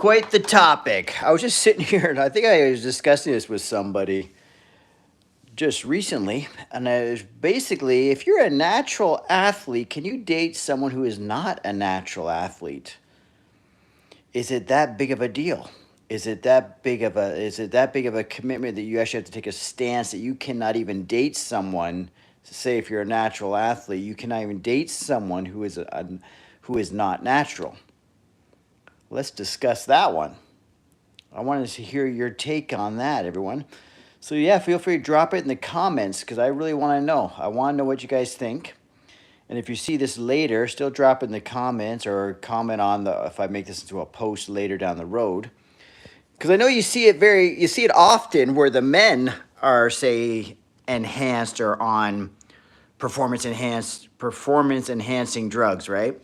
Quite the topic. I was just sitting here and I think I was discussing this with somebody just recently. And I was basically, if you're a natural athlete, can you date someone who is not a natural athlete? Is it that big of a deal? Is it that big of a commitment that you actually have to take a stance that you cannot even date someone? Say if you're a natural athlete, you cannot even date someone who is not natural. Let's discuss that one. I wanted to hear your take on that, everyone. So yeah, feel free to drop it in the comments because I really want to know. I want to know what you guys think. And if you see this later, still drop it in the comments or comment on the if I make this into a post later down the road. Because I know you see it often where the men are, say, enhanced or on performance enhancing drugs, right?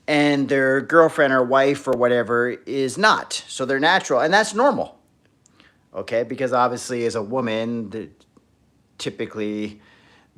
And their girlfriend or wife or whatever is not. So they're natural, and that's normal. Okay, because obviously as a woman, typically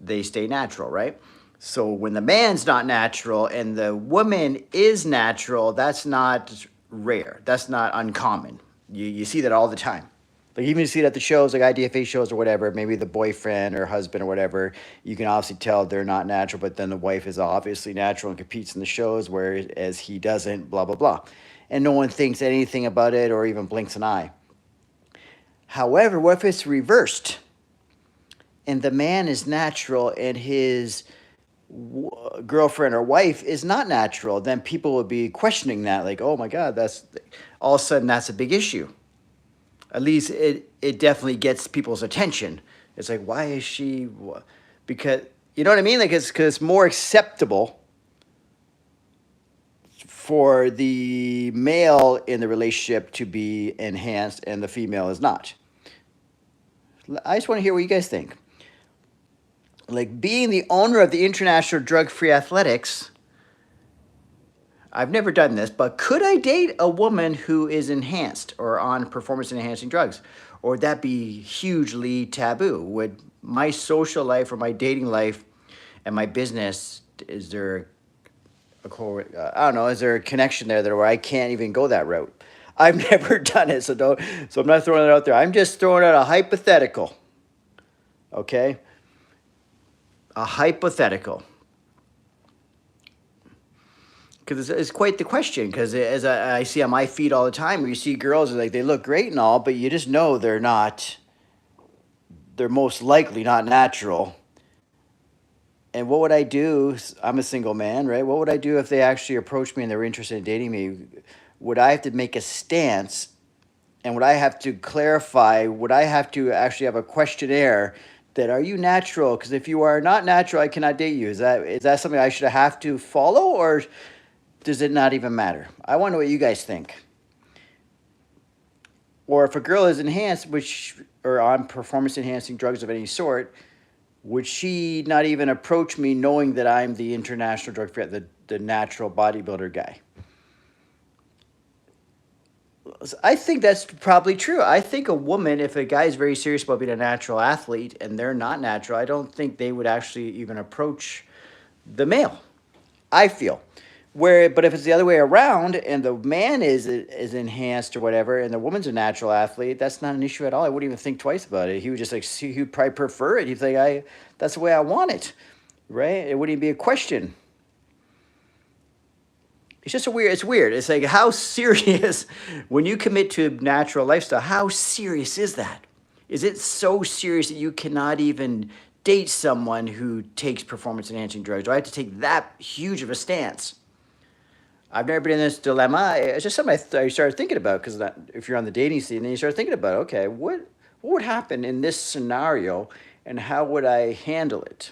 they stay natural, right? So when the man's not natural and the woman is natural, that's not rare. That's not uncommon. You see that all the time. Like even you see it at the shows, like IDFA shows or whatever, maybe the boyfriend or husband or whatever, you can obviously tell they're not natural, but then the wife is obviously natural and competes in the shows, whereas he doesn't, blah, blah, blah. And no one thinks anything about it or even blinks an eye. However, what if it's reversed? And the man is natural and his girlfriend or wife is not natural, then people would be questioning that, like, oh my God, that's all of a sudden that's a big issue. At least it definitely gets people's attention. It's like, why is she? Because, you know what I mean? Like, because it's more acceptable for the male in the relationship to be enhanced and the female is not. I just want to hear what you guys think. Like, being the owner of the International Drug-Free Athletics, I've never done this, but could I date a woman who is enhanced or on performance-enhancing drugs? Or would that be hugely taboo? Would my social life or my dating life and my business, is there is there a connection there where I can't even go that route? I've never done it, so I'm not throwing it out there. I'm just throwing out a hypothetical, okay? A hypothetical. Because it's quite the question, because as I see on my feed all the time, where you see girls, like they look great and all, but you just know they're most likely not natural. And what would I do? I'm a single man, right? What would I do if they actually approached me and they were interested in dating me? Would I have to make a stance? And would I have to clarify? Would I have to actually have a questionnaire that, are you natural? Because if you are not natural, I cannot date you. Is that something I should have to follow, or does it not even matter? I want to know what you guys think. Or if a girl is enhanced, or on performance-enhancing drugs of any sort, would she not even approach me knowing that I'm the international drug-free, the natural bodybuilder guy? I think that's probably true. I think a woman, if a guy is very serious about being a natural athlete and they're not natural, I don't think they would actually even approach the male, I feel. But if it's the other way around and the man is enhanced or whatever and the woman's a natural athlete, that's not an issue at all. I wouldn't even think twice about it. He would just he would probably prefer it. He'd think, that's the way I want it, right? It wouldn't even be a question. It's weird. It's like, how serious, when you commit to a natural lifestyle, how serious is that? Is it so serious that you cannot even date someone who takes performance-enhancing drugs? Do I have to take that huge of a stance? I've never been in this dilemma. It's just something I started thinking about, because if you're on the dating scene, then you start thinking about, okay, what would happen in this scenario and how would I handle it?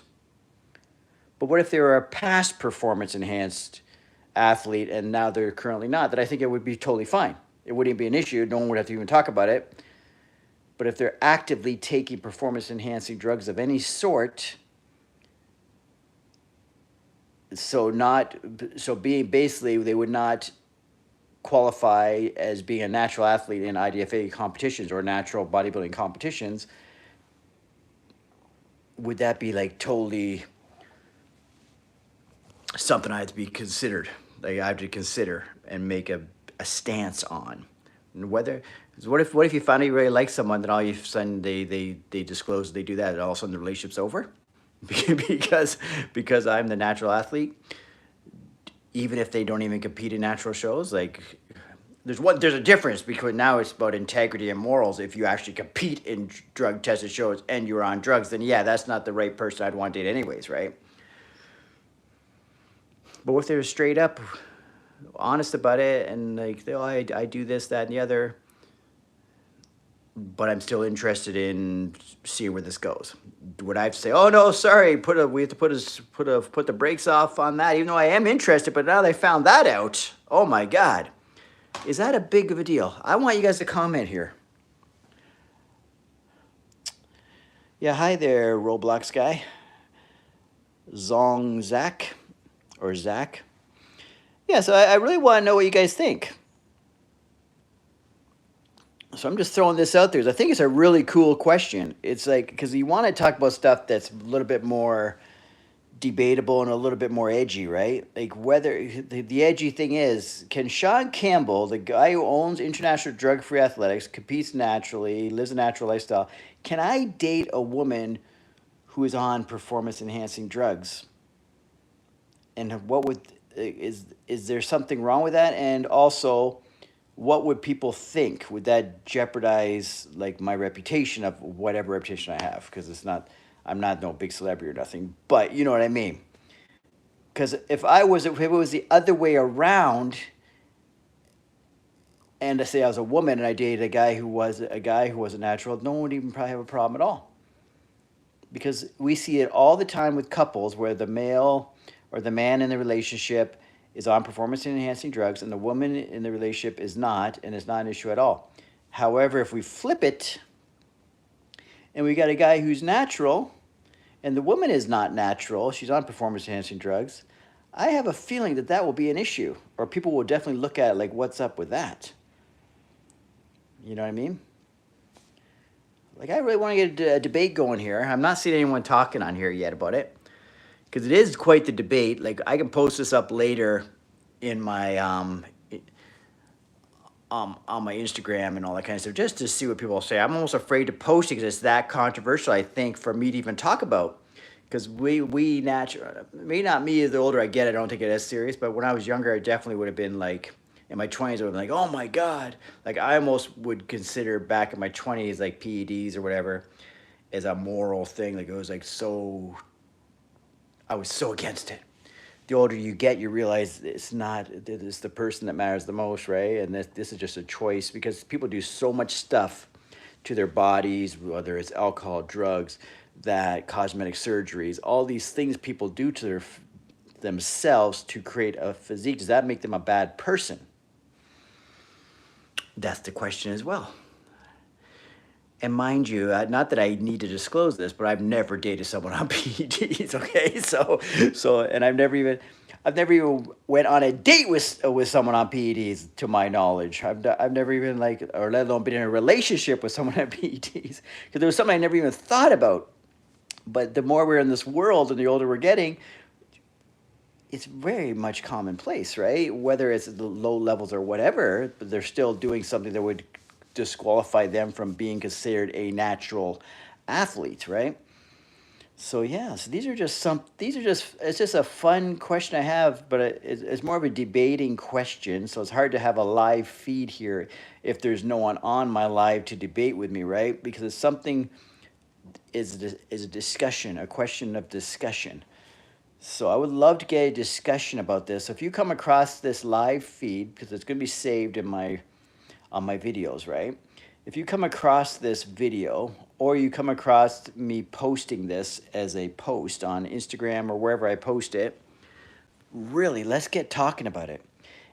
But what if they were a past performance-enhanced athlete and now they're currently not? That I think it would be totally fine. It wouldn't be an issue. No one would have to even talk about it. But if they're actively taking performance-enhancing drugs of any sort, basically they would not qualify as being a natural athlete in IDFA competitions or natural bodybuilding competitions, would that be like totally something I have to be considered? Like I have to consider and make a stance on. And whether, 'cause what if you finally really like someone, then all of a sudden they disclose they do that, and all of a sudden the relationship's over because I'm the natural athlete, even if they don't even compete in natural shows. Like, there's a difference, because now it's about integrity and morals. If you actually compete in drug tested shows and you're on drugs, then yeah, that's not the right person I'd want to date anyways, right? But if they're straight up honest about it, and like, oh, I do this, that, and the other, but I'm still interested in seeing where this goes. Would I have to say, oh no, sorry, we have to put the brakes off on that, even though I am interested, but now they found that out. Oh my God. Is that a big of a deal? I want you guys to comment here. Yeah, hi there, Roblox guy. Zong Zach, or Zach. Yeah, so I really want to know what you guys think. So I'm just throwing this out there. I think it's a really cool question. It's like, because you want to talk about stuff that's a little bit more debatable and a little bit more edgy, right? Like, whether the edgy thing is, can Shaun Campbell, the guy who owns International Drug-Free Athletics, competes naturally, lives a natural lifestyle, can I date a woman who is on performance-enhancing drugs? And what would, is there something wrong with that? And also, what would people think? Would that jeopardize like my reputation of whatever reputation I have? Because I'm not no big celebrity or nothing, but you know what I mean. Because if it was the other way around, and to say I was a woman and I dated a guy who was a natural, no one would even probably have a problem at all. Because we see it all the time with couples where the male or the man in the relationship is on performance-enhancing drugs and the woman in the relationship is not, and it's not an issue at all. However, if we flip it and we got a guy who's natural and the woman is not natural, she's on performance-enhancing drugs, I have a feeling that will be an issue, or people will definitely look at it like, what's up with that? You know what I mean? Like, I really want to get a debate going here. I'm not seeing anyone talking on here yet about it, because it is quite the debate. Like, I can post this up later in my on my Instagram and all that kind of stuff, just to see what people say. I'm almost afraid to post it because it's that controversial, I think, for me to even talk about. Because we naturally, maybe not me, the older I get, I don't take it as serious. But when I was younger, I definitely would have been like, in my 20s, I would have been like, oh my God. Like, I almost would consider back in my 20s, like PEDs or whatever, as a moral thing. Like, it was like so, I was so against it. The older you get, you realize it's the person that matters the most, right? And this is just a choice, because people do so much stuff to their bodies, whether it's alcohol, drugs, that cosmetic surgeries, all these things people do to themselves to create a physique. Does that make them a bad person? That's the question as well. And mind you, not that I need to disclose this, but I've never dated someone on PEDs. Okay, so, and I've never even went on a date with someone on PEDs, to my knowledge. I've never even, like, or let alone been in a relationship with someone on PEDs, because there was something I never even thought about. But the more we're in this world and the older we're getting, it's very much commonplace, right? Whether it's the low levels or whatever, but they're still doing something that would disqualify them from being considered a natural athlete, right? So yeah, so it's just a fun question I have, but it's more of a debating question. So it's hard to have a live feed here if there's no one on my live to debate with me, right? Because it's something is a discussion, a question of discussion. So I would love to get a discussion about this. So if you come across this live feed, because it's going to be saved on my videos, right? If you come across this video, or you come across me posting this as a post on Instagram or wherever I post it, really, let's get talking about it.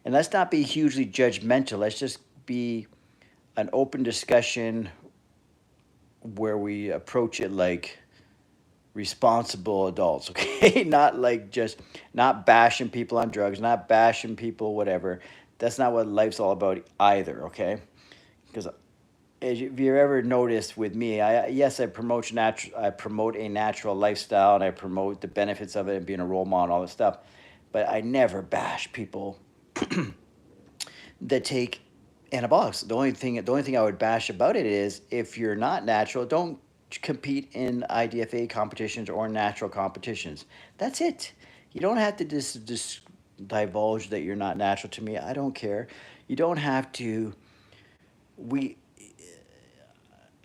And let's not be hugely judgmental. Let's just be an open discussion where we approach it like responsible adults, okay? Not like not bashing people on drugs, not bashing people, whatever. That's not what life's all about either, okay? Because if you've ever noticed with me, I promote a natural lifestyle, and I promote the benefits of it and being a role model and all this stuff. But I never bash people that take anabolics. The only thing I would bash about it is if you're not natural, don't compete in IDFA competitions or natural competitions. That's it. You don't have to just divulge that you're not natural to me. I don't care. You don't have to. We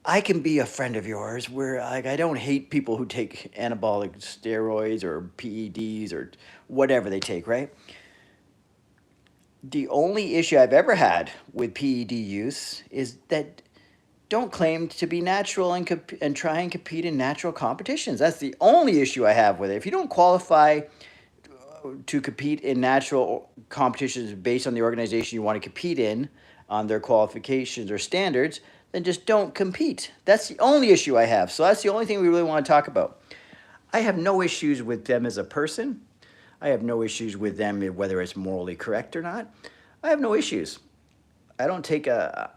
I can be a friend of yours where I don't hate people who take anabolic steroids or PEDs or whatever they take, right? The only issue I've ever had with PED use is that don't claim to be natural and try and compete in natural competitions. That's the only issue I have with it. If you don't qualify to compete in natural competitions based on the organization you want to compete in, on their qualifications or standards, then just don't compete. That's the only issue I have. So that's the only thing we really want to talk about. I have no issues with them as a person. I have no issues with them whether it's morally correct or not. I have no issues. I don't take what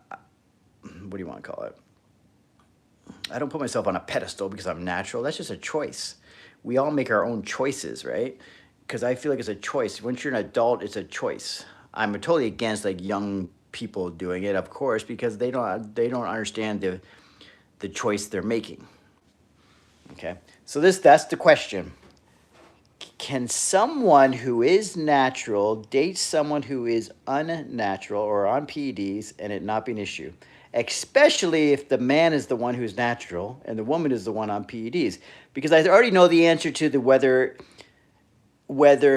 do you want to call it? I don't put myself on a pedestal because I'm natural. That's just a choice. We all make our own choices, right? Because I feel like it's a choice. Once you're an adult, it's a choice. I'm totally against like young people doing it, of course, because they don't understand the choice they're making. Okay, so that's the question. Can someone who is natural date someone who is unnatural or on PEDs and it not be an issue? Especially if the man is the one who's natural and the woman is the one on PEDs. Because I already know the answer to the whether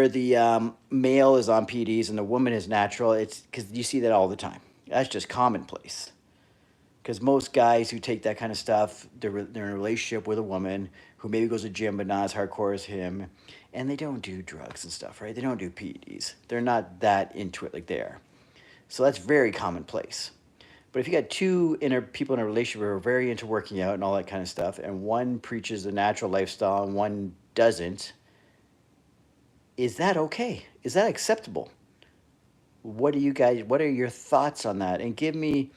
the male is on PEDs and the woman is natural. It's because you see that all the time. That's just commonplace. Because most guys who take that kind of stuff, they're in a relationship with a woman who maybe goes to gym but not as hardcore as him, and they don't do drugs and stuff, right? They don't do PEDs. They're not that into it like they are. So that's very commonplace. But if you got two people in a relationship who are very into working out and all that kind of stuff, and one preaches a natural lifestyle and one doesn't, is that okay? Is that acceptable? What are your thoughts on that? And give me,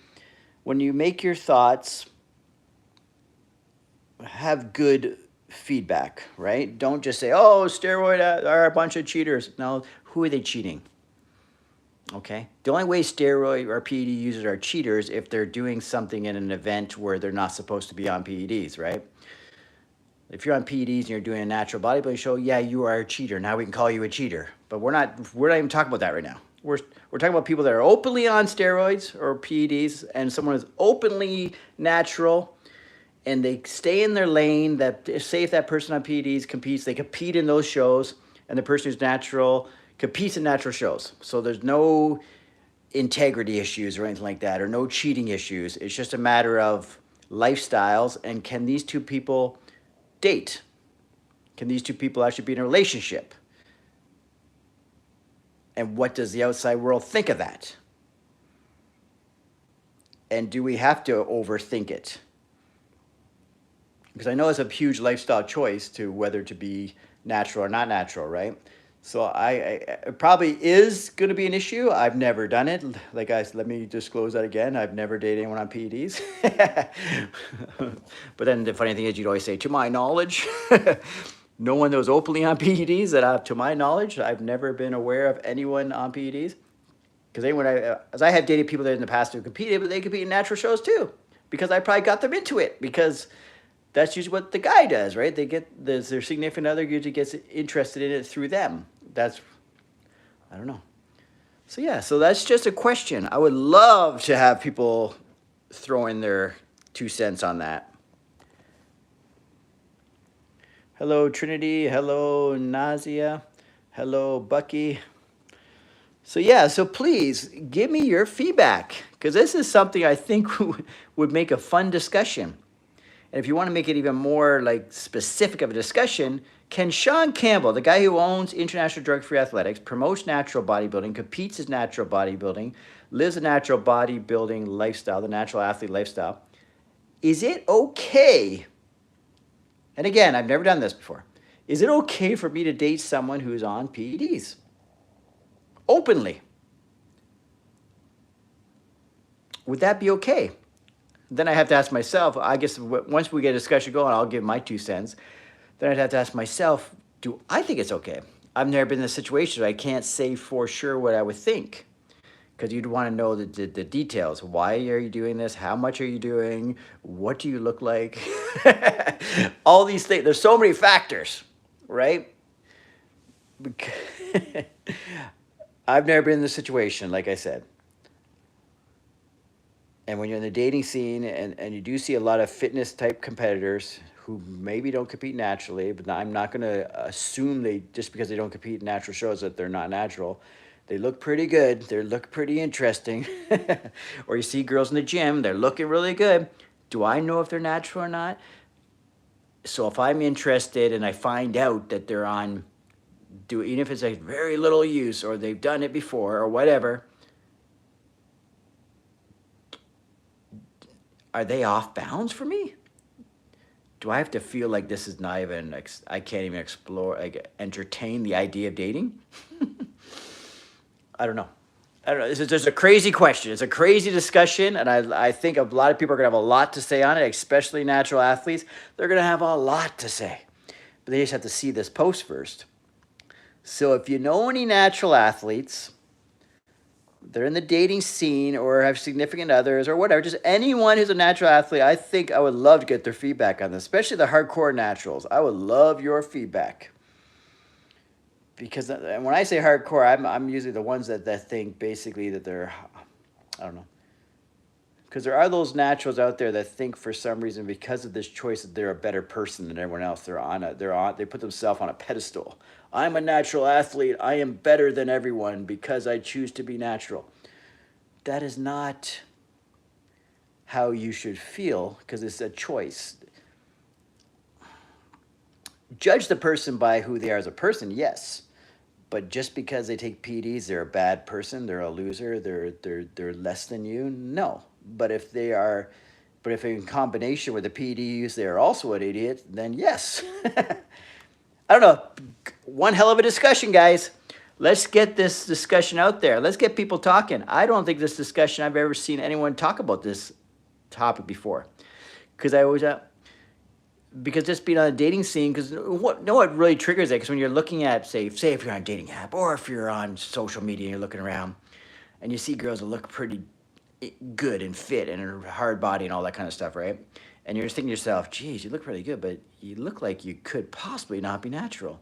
when you make your thoughts, have good feedback, right? Don't just say, oh, steroid are a bunch of cheaters. No, who are they cheating? Okay? The only way steroid or PED users are cheaters if they're doing something in an event where they're not supposed to be on PEDs, right? If you're on PEDs and you're doing a natural bodybuilding show, yeah, you are a cheater. Now we can call you a cheater. But we're not even talking about that right now. We're talking about people that are openly on steroids or PEDs and someone who's openly natural and they stay in their lane. That say if that person on PEDs competes, they compete in those shows, and the person who's natural competes in natural shows. So there's no integrity issues or anything like that, or no cheating issues. It's just a matter of lifestyles, and can these two people date? Can these two people actually be in a relationship? And what does the outside world think of that? And do we have to overthink it? Because I know it's a huge lifestyle choice to whether to be natural or not natural, right? So it probably is going to be an issue. I've never done it. Like let me disclose that again. I've never dated anyone on PEDs. But then the funny thing is, you'd always say, to my knowledge, no one that was openly on PEDs to my knowledge, I've never been aware of anyone on PEDs. Because as I have dated people that in the past who competed, but they compete in natural shows too. Because I probably got them into it. Because that's usually what the guy does, right? Their significant other usually gets interested in it through them. I don't know. So yeah, so that's just a question. I would love to have people throw in their 2 cents on that. Hello, Trinity. Hello, Nazia. Hello, Bucky. So yeah, so please give me your feedback, because this is something I think would make a fun discussion. And if you want to make it even more like specific of a discussion, can Shaun Campbell, the guy who owns International Drug-Free Athletics, promotes natural bodybuilding, competes as natural bodybuilding, lives a natural bodybuilding lifestyle, the natural athlete lifestyle, is it okay? And again, I've never done this before. Is it okay for me to date someone who's on PEDs? Openly. Would that be okay? Then I have to ask myself, I guess once we get a discussion going, I'll give my 2 cents. Then I'd have to ask myself, do I think it's okay? I've never been in a situation where I can't say for sure what I would think. because you'd want to know the details. Why are you doing this? How much are you doing? What do you look like? All these things. There's so many factors, right? I've never been in this situation, like I said. And when you're in the dating scene and you do see a lot of fitness type competitors who maybe don't compete naturally, but I'm not going to assume they, just because they don't compete in natural shows, that they're not natural. They look pretty good. They look pretty interesting. Or you see girls in the gym, they're looking really good. Do I know if they're natural or not? So if I'm interested and I find out that they're on, even if it's like very little use or they've done it before or whatever, are they off bounds for me? Do I have to feel like this is not even, I can't even explore, like entertain the idea of dating? I don't know. This is just a crazy question. It's a crazy discussion, and I think a lot of people are going to have a lot to say on it, especially natural athletes. They're going to have a lot to say, but they just have to see this post first. So if you know any natural athletes, they're in the dating scene or have significant others or whatever, just anyone who's a natural athlete, I think I would love to get their feedback on this, especially the hardcore naturals. I would love your feedback. Because when I say hardcore, I'm usually the ones that think basically that they're, I don't know. Because there are those naturals out there that think for some reason because of this choice that they're a better person than everyone else. They put themselves on a pedestal. I'm a natural athlete. I am better than everyone because I choose to be natural. That is not how you should feel, because it's a choice. Judge the person by who they are as a person, yes. But just because they take PEDs, they're a bad person, they're a loser, they're less than you, no. But if in combination with the PED use, they are also an idiot, then yes. I don't know. One hell of a discussion, guys. Let's get this discussion out there. Let's get people talking. I don't think this discussion, I've ever seen anyone talk about this topic before. Because just being on a dating scene, because what really triggers it? Because when you're looking at, say if you're on a dating app or if you're on social media and you're looking around and you see girls that look pretty good and fit and a hard body and all that kind of stuff, right? And you're just thinking to yourself, geez, you look really good, but you look like you could possibly not be natural.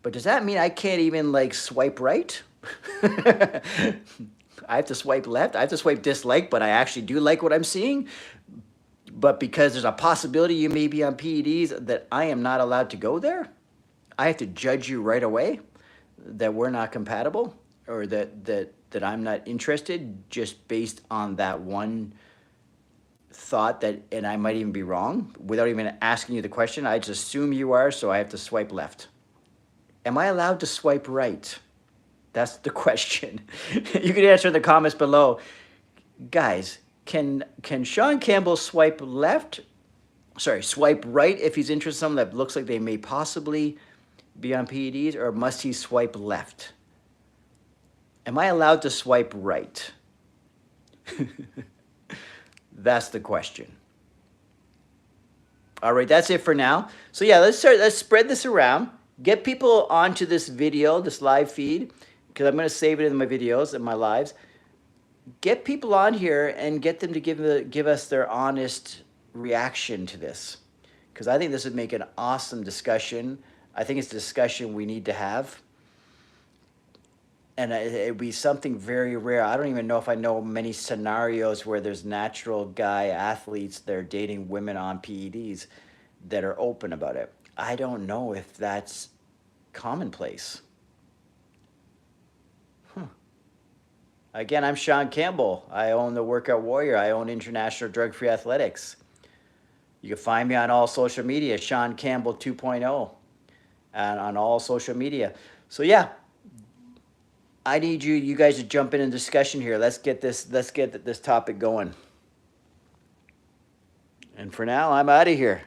But does that mean I can't even like swipe right? I have to swipe left. I have to swipe dislike, but I actually do like what I'm seeing. But because there's a possibility you may be on PEDs, that I am not allowed to go there? I have to judge you right away that we're not compatible, or that I'm not interested just based on that one thought, and I might even be wrong without even asking you the question. I just assume you are, so I have to swipe left. Am I allowed to swipe right? That's the question. You can answer in the comments below. Guys, can Shaun Campbell swipe right if he's interested in someone that looks like they may possibly be on PEDs, or must he swipe left? Am I allowed to swipe right? That's the question. All right, that's it for now. So yeah, let's spread this around. Get people onto this video, this live feed, because I'm going to save it in my videos and my lives. Get people on here and get them to give us their honest reaction to this, because I think this would make an awesome discussion. I think it's a discussion we need to have, and it'd be something very rare. I don't even know if I know many scenarios where there's natural guy athletes that are dating women on PEDs that are open about it. I don't know if that's commonplace. Again, I'm Shaun Campbell. I own The Workout Warrior. I own International Drug-Free Athletics. You can find me on all social media, Shaun Campbell 2.0, and on all social media. So yeah, I need you guys to jump in discussion here. Let's get this topic going. And for now, I'm out of here.